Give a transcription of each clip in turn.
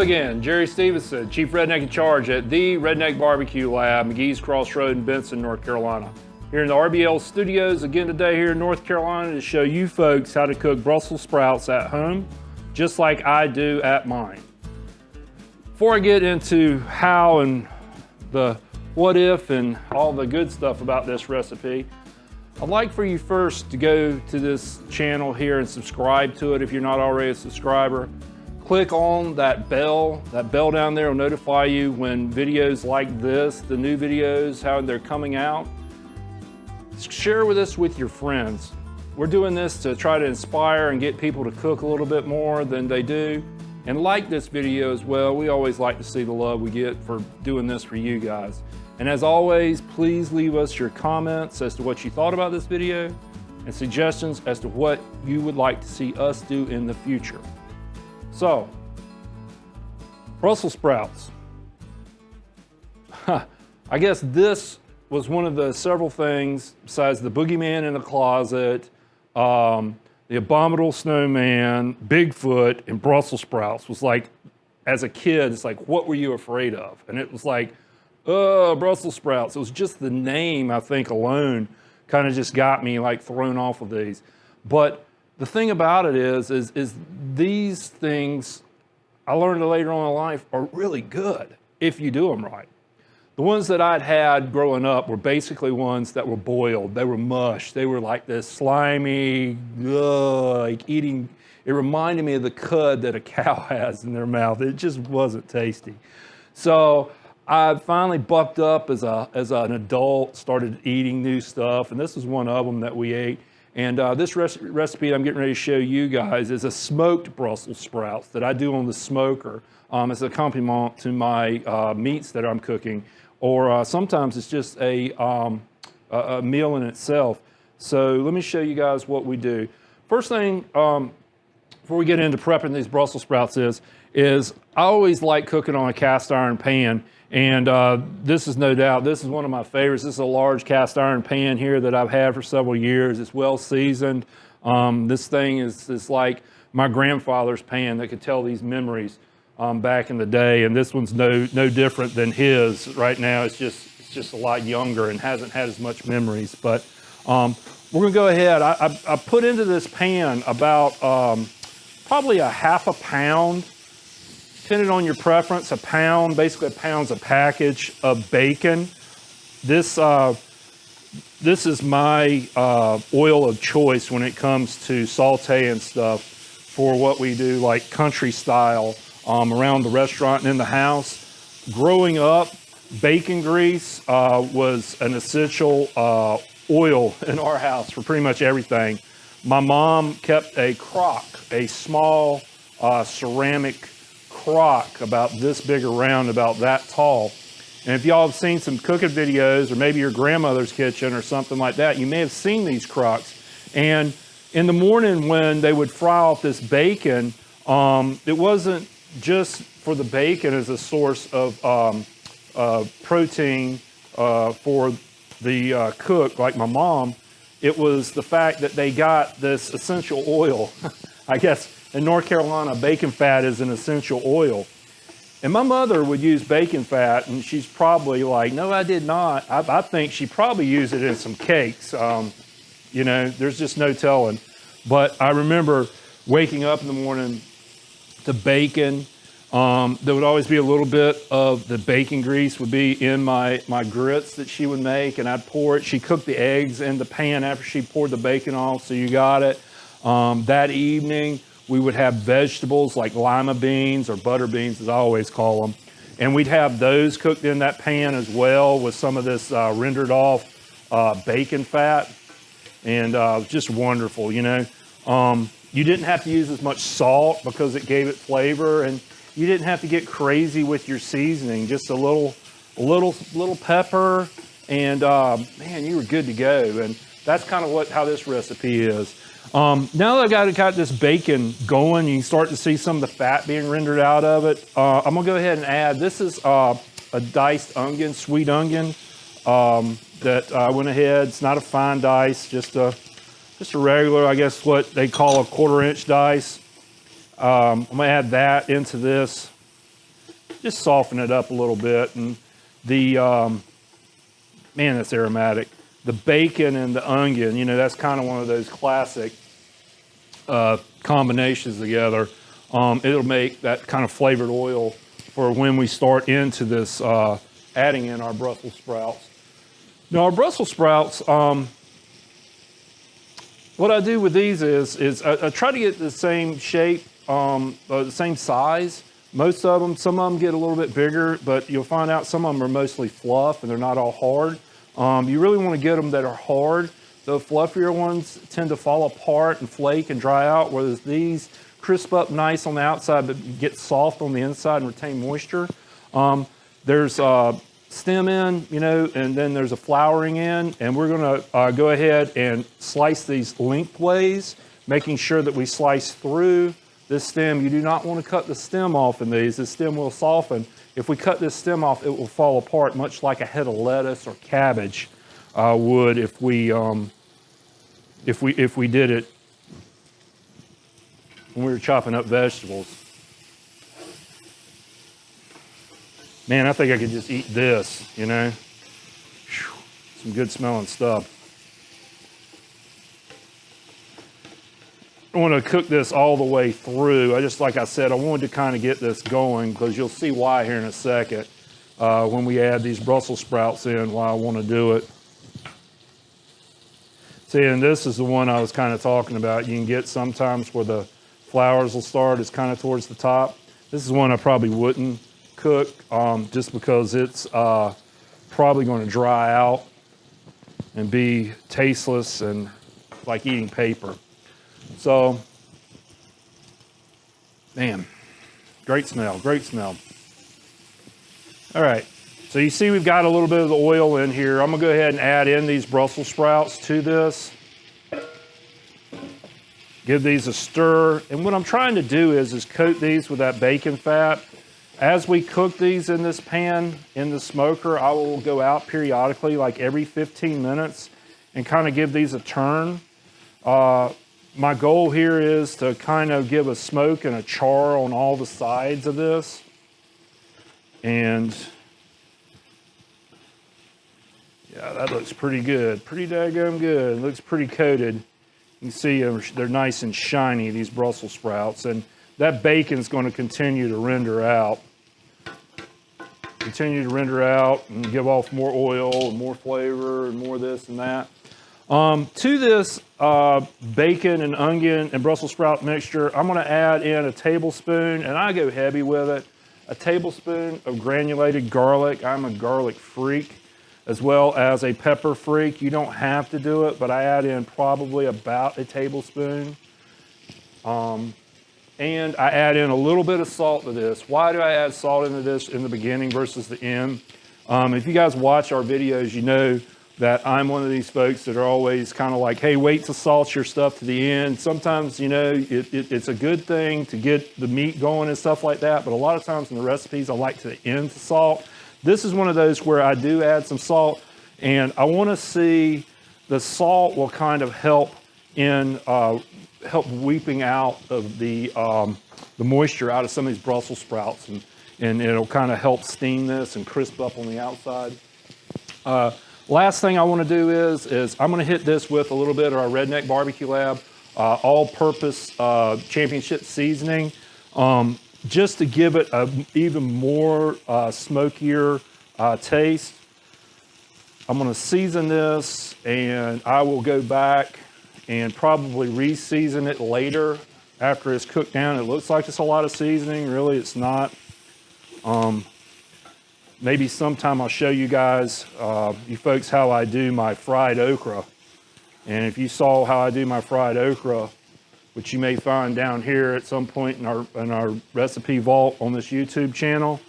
Hello again, Jerry Stevenson, Chief Redneck in Charge at the Redneck BBQ Lab, McGee's Crossroad in Benson, North Carolina. Here in the RBL studios again today here in North Carolina to show you folks how to cook Brussels sprouts at home, just like I do at mine. Before I get into how and the what if and all the good stuff about this recipe, I'd like for you first to go to this channel here and subscribe to it if you're not already a subscriber. Click on that bell down there will notify you when videos like this, the new videos, how they're coming out. Share with us with your friends. We're doing this to try to inspire and get people to cook a little bit more than they do. And like this video as well, we always like to see the love we get for doing this for you guys. And as always, please leave us your comments as to what you thought about this video and suggestions as to what you would like to see us do in the future. So, Brussels sprouts. I guess this was one of the several things besides the boogeyman in the closet, the abominable snowman, Bigfoot, and Brussels sprouts was like, as a kid, it's like, what were you afraid of? And it was like, oh, Brussels sprouts. It was just the name, I think, alone kind of just got me like thrown off of these. But the thing about it is these things, I learned later on in life, are really good if you do them right. The ones that I'd had growing up were basically ones that were boiled. They were mush. They were like this slimy, like eating. It reminded me of the cud that a cow has in their mouth. It just wasn't tasty. So I finally bucked up as an adult, started eating new stuff, and this is one of them that we ate. And this recipe I'm getting ready to show you guys is a smoked Brussels sprouts that I do on the smoker as an accompaniment to my meats that I'm cooking, or sometimes it's just a meal in itself. So let me show you guys what we do. First thing, before we get into prepping these Brussels sprouts is I always like cooking on a cast iron pan. And this is no doubt, this is one of my favorites. This is a large cast iron pan here that I've had for several years. It's well seasoned. This thing is like my grandfather's pan that could tell these memories back in the day. And this one's no different than his right now. It's just a lot younger and hasn't had as much memories. But we're gonna go ahead. I put into this pan about probably a half a pound, depending on your preference, a pound, basically a pound's a package of bacon. This is my oil of choice when it comes to sauteing stuff for what we do, like country style around the restaurant and in the house. Growing up, bacon grease was an essential oil in our house for pretty much everything. My mom kept a crock, a small ceramic crock about this big around, about that tall. And if y'all have seen some cooking videos or maybe your grandmother's kitchen or something like that, you may have seen these crocks. And in the morning when they would fry off this bacon, it wasn't just for the bacon as a source of protein for the cook like my mom. It was the fact that they got this essential oil. I guess in North Carolina, bacon fat is an essential oil. And my mother would use bacon fat, and she's probably like, no, I did not. I think she probably used it in some cakes. You know, there's just no telling. But I remember waking up in the morning to bacon. There would always be a little bit of the bacon grease would be in my grits that she would make, and I'd pour it. She cooked the eggs in the pan after she poured the bacon off, so you got it. That evening, we would have vegetables like lima beans or butter beans, as I always call them. And we'd have those cooked in that pan as well with some of this rendered off bacon fat. And just wonderful, you know. You didn't have to use as much salt because it gave it flavor. And you didn't have to get crazy with your seasoning. Just a little pepper. And man, you were good to go. And that's kind of how this recipe is. Now that I've got this bacon going, you can start to see some of the fat being rendered out of it. I'm gonna go ahead and add, this is a diced onion, sweet onion, that I went ahead. It's not a fine dice, just a regular, I guess what they call a 1/4 inch dice. I'm gonna add that into this. just soften it up a little bit. And the, man, that's aromatic. The bacon and the onion, you know, that's kind of one of those classic combinations together. It'll make that kind of flavored oil for when we start into this, adding in our Brussels sprouts. Now, our Brussels sprouts, what I do with these is I try to get the same shape, the same size. Most of them, some of them get a little bit bigger, but you'll find out some of them are mostly fluff and they're not all hard. You really want to get them that are hard. The fluffier ones tend to fall apart and flake and dry out, whereas these crisp up nice on the outside but get soft on the inside and retain moisture. There's stem in, you know, and then there's a flowering in, and we're gonna go ahead and slice these lengthways, making sure that we slice through this stem. You do not want to cut the stem off in these. The stem will soften. If we cut this stem off, it will fall apart, much like a head of lettuce or cabbage would if we did it when we were chopping up vegetables. Man, I think I could just eat this, you know. Whew, some good smelling stuff. I want to cook this all the way through. Like I said, I wanted to kind of get this going because you'll see why here in a second when we add these Brussels sprouts in, why I want to do it. See, and this is the one I was kind of talking about. You can get sometimes where the flowers will start, it's kind of towards the top. This is one I probably wouldn't cook just because it's probably going to dry out and be tasteless and like eating paper. So, man, great smell, great smell. All right, so you see we've got a little bit of the oil in here. I'm gonna go ahead and add in these Brussels sprouts to this. Give these a stir. And what I'm trying to do is coat these with that bacon fat. As we cook these in this pan, in the smoker, I will go out periodically, like every 15 minutes, and kind of give these a turn. My goal here is to kind of give a smoke and a char on all the sides of this. And yeah, that looks pretty good. Pretty daggone good. It looks pretty coated. You can see they're nice and shiny, these Brussels sprouts. And that bacon's going to continue to render out. Continue to render out and give off more oil and more flavor and more this and that. To this bacon and onion and Brussels sprout mixture, I'm going to add in a tablespoon, and I go heavy with it, a tablespoon of granulated garlic. I'm a garlic freak, as well as a pepper freak. You don't have to do it, but I add in probably about a tablespoon. And I add in a little bit of salt to this. Why do I add salt into this in the beginning versus the end? If you guys watch our videos, you know that I'm one of these folks that are always kind of like, hey, wait to salt your stuff to the end. Sometimes, you know, it's a good thing to get the meat going and stuff like that, but a lot of times in the recipes, I like to end to salt. This is one of those where I do add some salt, and I want to see the salt will kind of help in help weeping out of the moisture out of some of these Brussels sprouts, and it'll kind of help steam this and crisp up on the outside. Last thing I want to do is I'm going to hit this with a little bit of our Redneck BBQ Lab all-purpose championship seasoning, just to give it an even more smokier taste. I'm going to season this, and I will go back and probably re-season it later after it's cooked down. It looks like it's a lot of seasoning. Really, it's not. Maybe sometime I'll show you guys, you folks, how I do my fried okra. And if you saw how I do my fried okra, which you may find down here at some point in our recipe vault on this YouTube channel,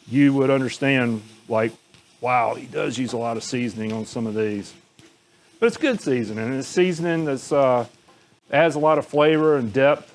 you would understand, like, wow, he does use a lot of seasoning on some of these. But it's good seasoning, and it's seasoning that's adds a lot of flavor and depth,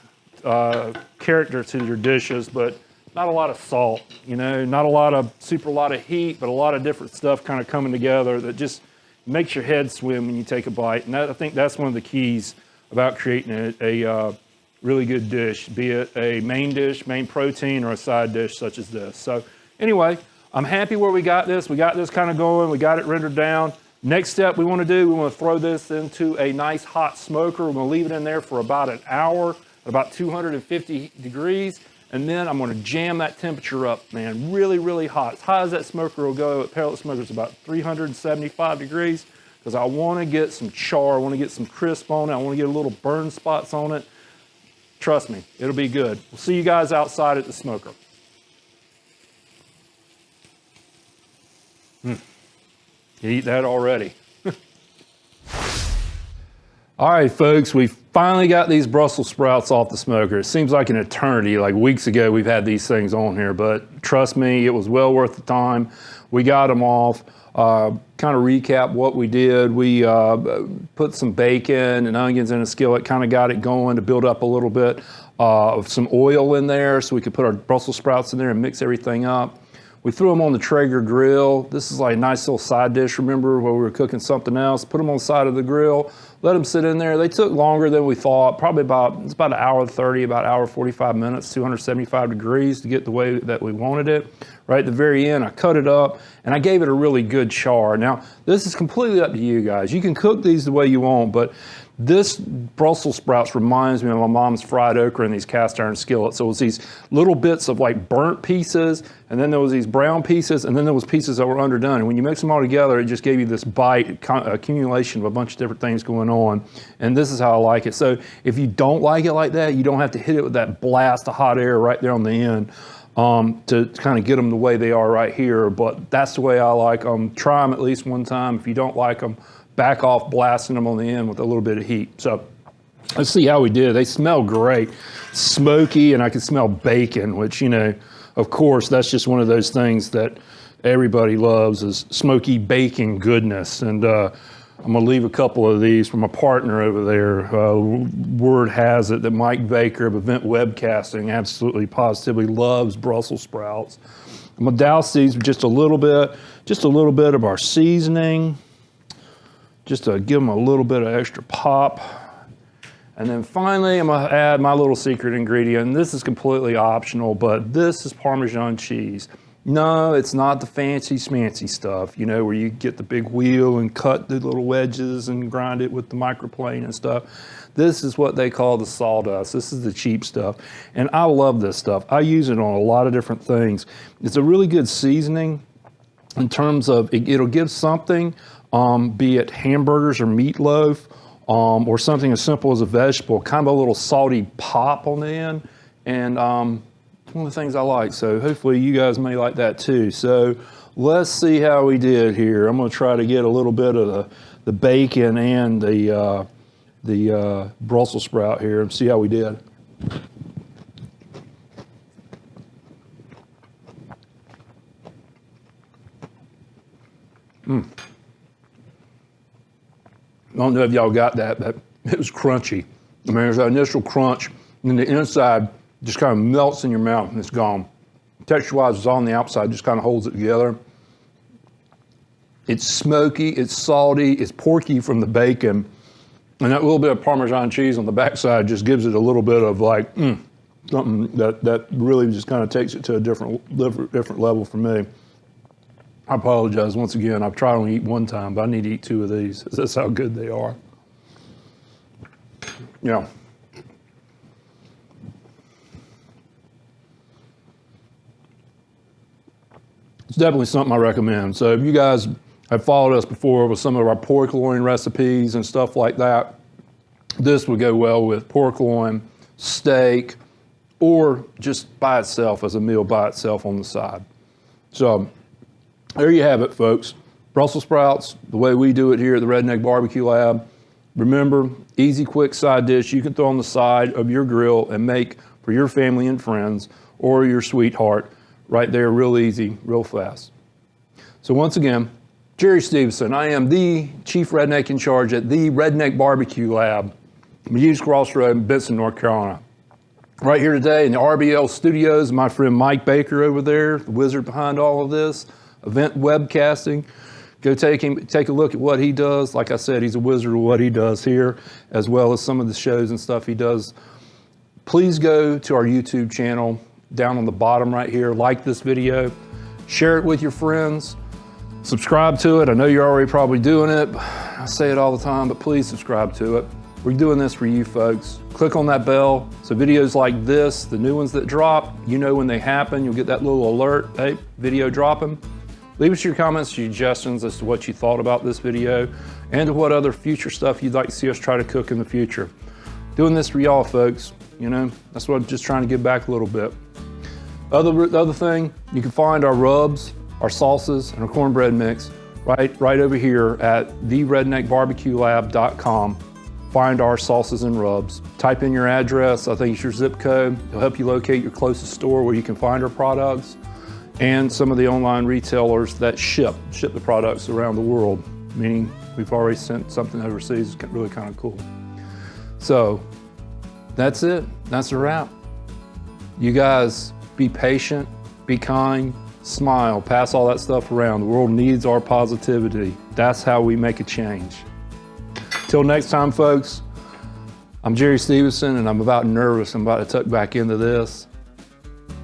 character to your dishes, but not a lot of salt, you know, not a lot of heat, but a lot of different stuff kind of coming together that just makes your head swim when you take a bite. And I think that's one of the keys about creating a really good dish, be it a main dish, main protein, or a side dish such as this. So anyway, I'm happy where we got this. We got this kind of going. We got it rendered down. Next step we want to do, we want to throw this into a nice hot smoker. We're going to leave it in there for about an hour at about 250 degrees. And then I'm going to jam that temperature up, man, really, really hot. As high as that smoker will go, at pellet smokers about 375 degrees, because I want to get some char, I want to get some crisp on it, I want to get a little burn spots on it. Trust me, it'll be good. We'll see you guys outside at the smoker. You eat that already. All right, folks, we finally got these Brussels sprouts off the smoker. It seems like an eternity, like weeks ago we've had these things on here, but trust me, it was well worth the time. We got them off. Kind of recap what we did. We put some bacon and onions in a skillet, kind of got it going to build up a little bit of some oil in there so we could put our Brussels sprouts in there and mix everything up. We threw them on the Traeger grill. This is like a nice little side dish, remember, where we were cooking something else. Put them on the side of the grill, let them sit in there. They took longer than we thought, probably it's about an hour 30, about an hour 45 minutes, 275 degrees to get the way that we wanted it. Right at the very end, I cut it up and I gave it a really good char. Now, this is completely up to you guys. You can cook these the way you want, but this Brussels sprouts reminds me of my mom's fried okra in these cast iron skillets. So it was these little bits of like burnt pieces, and then there was these brown pieces, and then there was pieces that were underdone. And when you mix them all together, it just gave you this bite, accumulation of a bunch of different things going on. And this is how I like it. So if you don't like it like that, you don't have to hit it with that blast of hot air right there on the end to kind of get them the way they are right here. But that's the way I like them. Try them at least one time. If you don't like them, back off blasting them on the end with a little bit of heat. So let's see how we did. They smell great, smoky, and I can smell bacon, which, you know, of course, that's just one of those things that everybody loves is smoky bacon goodness. And I'm gonna leave a couple of these for my partner over there. Word has it that Mike Baker of Event Webcasting absolutely positively loves Brussels sprouts. I'm gonna douse these with just a little bit of our seasoning, just to give them a little bit of extra pop. And then finally, I'm gonna add my little secret ingredient. And this is completely optional, but this is Parmesan cheese. No, it's not the fancy schmancy stuff, you know, where you get the big wheel and cut the little wedges and grind it with the microplane and stuff. This is what they call the sawdust. This is the cheap stuff. And I love this stuff. I use it on a lot of different things. It's a really good seasoning in terms of, it'll give something, be it hamburgers or meatloaf, or something as simple as a vegetable, kind of a little salty pop on the end. And it's one of the things I like. So hopefully you guys may like that too. So let's see how we did here. I'm gonna try to get a little bit of the bacon and the Brussels sprout here and see how we did. I don't know if y'all got that, but it was crunchy. I mean, there's that initial crunch, and the inside just kind of melts in your mouth and it's gone. Texture-wise, it's on the outside, just kind of holds it together. It's smoky, it's salty, it's porky from the bacon, and that little bit of Parmesan cheese on the backside just gives it a little bit of like, something that really just kind of takes it to a different level for me. I apologize once again. I've tried to eat one time, but I need to eat 2 of these. That's how good they are. Yeah. It's definitely something I recommend. So if you guys have followed us before with some of our pork loin recipes and stuff like that, this would go well with pork loin, steak, or just by itself as a meal by itself on the side. So there you have it, folks. Brussels sprouts, the way we do it here at the Redneck BBQ Lab. Remember, easy, quick side dish you can throw on the side of your grill and make for your family and friends or your sweetheart right there, real easy, real fast. So once again, Jerry Stevenson. I am the Chief Redneck in Charge at the Redneck BBQ Lab, Hughes Crossroad in Benson, North Carolina. Right here today in the RBL studios, my friend Mike Baker over there, the wizard behind all of this. Event webcasting. Go take a look at what he does. Like I said, he's a wizard of what he does here, as well as some of the shows and stuff he does. Please go to our YouTube channel down on the bottom right here, like this video, Share it with your friends. Subscribe to it. I know you're already probably doing it. I say it all the time, but please subscribe to it. We're doing this for you folks. Click on that bell so videos like this, the new ones that drop, you know when they happen. You'll get that little alert, hey, video dropping. Leave us your comments, suggestions as to what you thought about this video and to what other future stuff you'd like to see us try to cook in the future. Doing this for y'all folks, you know, that's what I'm just trying to give back a little bit. The other thing, you can find our rubs, our sauces, and our cornbread mix right over here at theredneckbbqlab.com. Find our sauces and rubs. Type in your address, I think it's your zip code. It'll help you locate your closest store where you can find our products and some of the online retailers that ship the products around the world, meaning we've already sent something overseas. It's really kind of cool. So that's it. That's a wrap. You guys be patient, be kind, smile, pass all that stuff around. The world needs our positivity. That's how we make a change. Till next time, folks, I'm Jerry Stevenson, and I'm about nervous. I'm about to tuck back into this.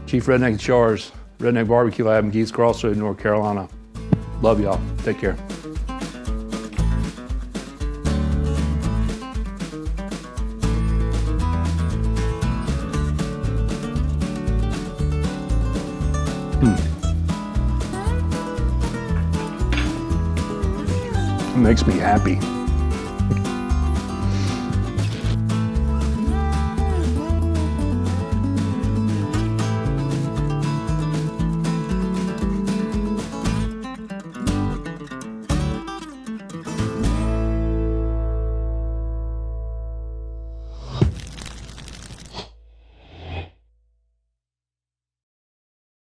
Chief Redneck in Charge, Redneck BBQ Lab in Geese Crossroad, North Carolina. Love y'all. Take care. It makes me happy.